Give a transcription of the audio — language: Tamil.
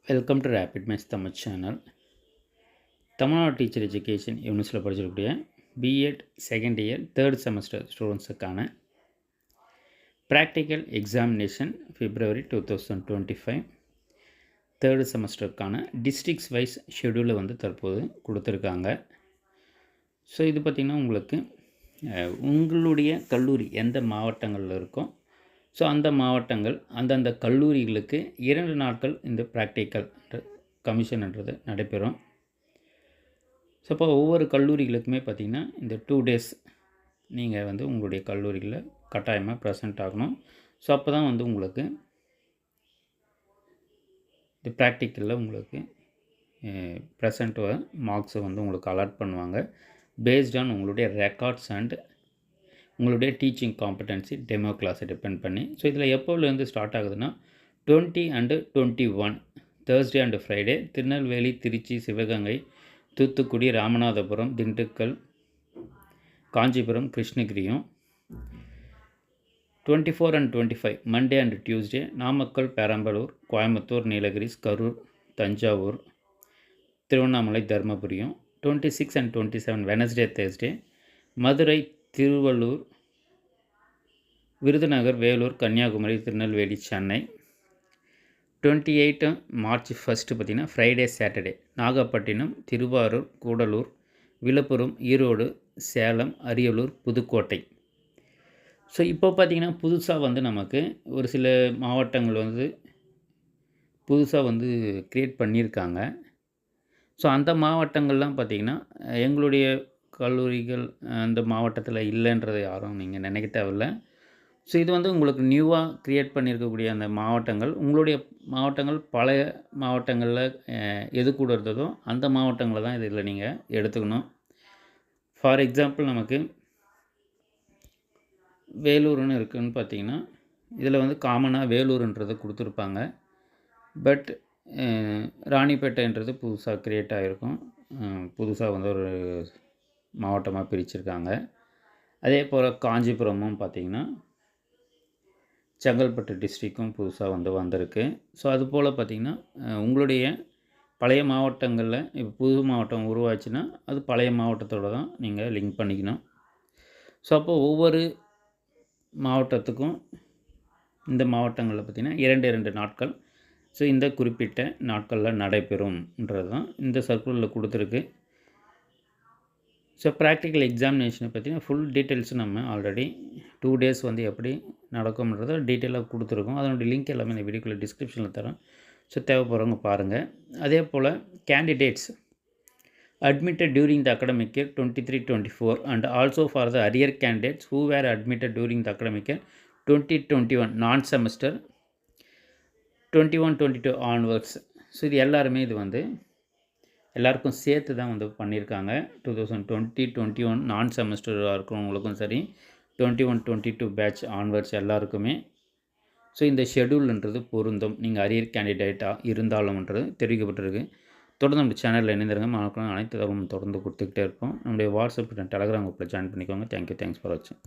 Welcome to rapid maths Tamil channel. Tamil Nadu teacher education யூனிவர்சிட்டியில் படிச்சிருக்கக்கூடிய B Ed second year third semester ஸ்டூடெண்ட்ஸுக்கான ப்ராக்டிக்கல் எக்ஸாமினேஷன் February 2025 தேர்டு செமஸ்டருக்கான டிஸ்ட்ரிக்ஸ் வைஸ் ஷெடியூலை வந்து தற்போது கொடுத்துருக்காங்க. ஸோ இது பார்த்திங்கன்னா உங்களுக்கு உங்களுடைய கல்லூரி எந்த மாவட்டங்களில் இருக்கோ ஸோ அந்த மாவட்டங்கள் அந்தந்த கல்லூரிகளுக்கு 2 நாட்கள் இந்த ப்ராக்டிக்கல் கமிஷன்ன்றது நடைபெறும். ஸோ அப்போ ஒவ்வொரு கல்லூரிகளுக்குமே பார்த்திங்கன்னா இந்த 2 days நீங்கள் வந்து உங்களுடைய கல்லூரிகளில் கட்டாயமாக ப்ரெசென்ட் ஆகணும். ஸோ அப்போ தான் வந்து உங்களுக்கு இந்த ப்ராக்டிக்கலில் உங்களுக்கு ப்ரெசென்ட் மார்க்ஸை வந்து உங்களுக்கு அலாட் பண்ணுவாங்க பேஸ்ட் ஆன் உங்களுடைய ரெக்கார்ட்ஸ் அண்ட் உங்களுடைய டீச்சிங் காம்படன்சி டெமோ கிளாஸை டிபெண்ட் பண்ணி. ஸோ இதில் எப்போலேருந்து ஸ்டார்ட் ஆகுதுன்னா 20 and 21 Thursday and Friday Tirunelveli, Trichy, Sivaganga, Thoothukudi, Ramanathapuram, Dindigul, Kanchipuram, கிருஷ்ணகிரியும் 24 and 25 Monday and Tuesday Namakkal, Perambalur, Coimbatore, Nilgiris, Karur, Thanjavur, Tiruvannamalai, தருமபுரியும் 26 and 27 Wednesday, Thursday Madurai, Tiruvallur, Virudhunagar, Vellore, Kanyakumari, Tirunelveli, Chennai 28 March 1 பார்த்திங்கன்னா Friday, Saturday Nagapattinam, Thiruvarur, Gudalur, Villupuram, Erode, Salem, Ariyalur, Pudukkottai. So இப்போ பார்த்திங்கன்னா புதுசாக வந்து நமக்கு ஒரு சில மாவட்டங்கள் வந்து புதுசாக வந்து க்ரியேட் பண்ணியிருக்காங்க. ஸோ அந்த மாவட்டங்கள்லாம் பார்த்திங்கன்னா எங்களுடைய கல்லூரிகள் அந்த மாவட்டத்தில் இல்லைன்றதை யாரும் நீங்கள் நினைக்க தேவையில்லை. ஸோ இது வந்து உங்களுக்கு நியூவாக க்ரியேட் பண்ணியிருக்கக்கூடிய அந்த மாவட்டங்கள் உங்களுடைய மாவட்டங்கள் பழைய மாவட்டங்களில் எது கூட இருந்ததோ அந்த மாவட்டங்களை தான் இதில் நீங்கள் எடுத்துக்கணும். ஃபார் எக்ஸாம்பிள் நமக்கு வேலூர்னு இருக்குதுன்னு பார்த்திங்கன்னா இதில் வந்து காமனாக வேலூர்ன்றது கொடுத்துருப்பாங்க. பட் ராணிப்பேட்டைன்றது புதுசாக க்ரியேட் ஆகிருக்கும். புதுசாக வந்து ஒரு மாவட்டமாக பிரிச்சிருக்காங்க. அதே போல் காஞ்சிபுரமும் பார்த்திங்கன்னா செங்கல்பட்டு டிஸ்ட்ரிக்கும் புதுசாக வந்து வந்திருக்கு. ஸோ அதுபோல் பார்த்திங்கன்னா உங்களுடைய பழைய மாவட்டங்களில் இப்போ புது மாவட்டம் உருவாச்சுன்னா அது பழைய மாவட்டத்தோடு தான் நீங்கள் லிங்க் பண்ணிக்கணும். ஸோ அப்போ ஒவ்வொரு மாவட்டத்துக்கும் இந்த மாவட்டங்களில் பார்த்திங்கன்னா 2 நாட்கள் ஸோ இந்த குறிப்பிட்ட நாட்களில் நடைபெறும்ன்றது தான் இந்த சர்க்குலரில் கொடுத்துருக்கு. ஸோ ப்ராக்டிக்கல் எக்ஸாமினேஷனை பார்த்திங்கன்னா ஃபுல் டீட்டெயில்ஸ் நம்ம ஆல்ரெடி 2 days வந்து எப்படி நடக்கும்ன்றதை டீட்டெயிலாக கொடுத்துருக்கோம். அதனுடைய லிங்க் எல்லாமே இந்த வீடியோக்குள்ளே டிஸ்கிரிப்ஷனில் தரோம். ஸோ தேவைப்படுறவங்க பாருங்கள். அதே போல் candidates admitted during the academic year 23-24 and also for the arrear candidates who were admitted during the academic year 2021 non-semester 21-22 onwards. So இது எல்லாருமே இது வந்து எல்லாருக்கும் சேர்த்து தான் வந்து பண்ணியிருக்காங்க. 2020-21 நான் செமஸ்டராக இருக்கிறவங்களுக்கும் சரி 21-22 பேட்ச் ஆன்வர்ட்ஸ் எல்லாருக்குமே ஸோ இந்த ஷெடியூல்ன்றது பொருந்தும். நீங்கள் அரியர் கேண்டிடேட்டாக இருந்தாலும்ன்றது தெரிவிக்கப்பட்டிருக்கு. தொடர்ந்து நம்ம சேனலில் இணைந்திருங்க. அனைத்து தகவலும் தொடர்ந்து கொடுத்துக்கிட்டே இருப்போம். நம்முடைய வாட்ஸ்அப் டெலகிராம் குரூப்பில் ஜாயின் பண்ணிக்கோங்க. தேங்க்யூ. தேங்க்ஸ் ஃபார் வாட்சிங்.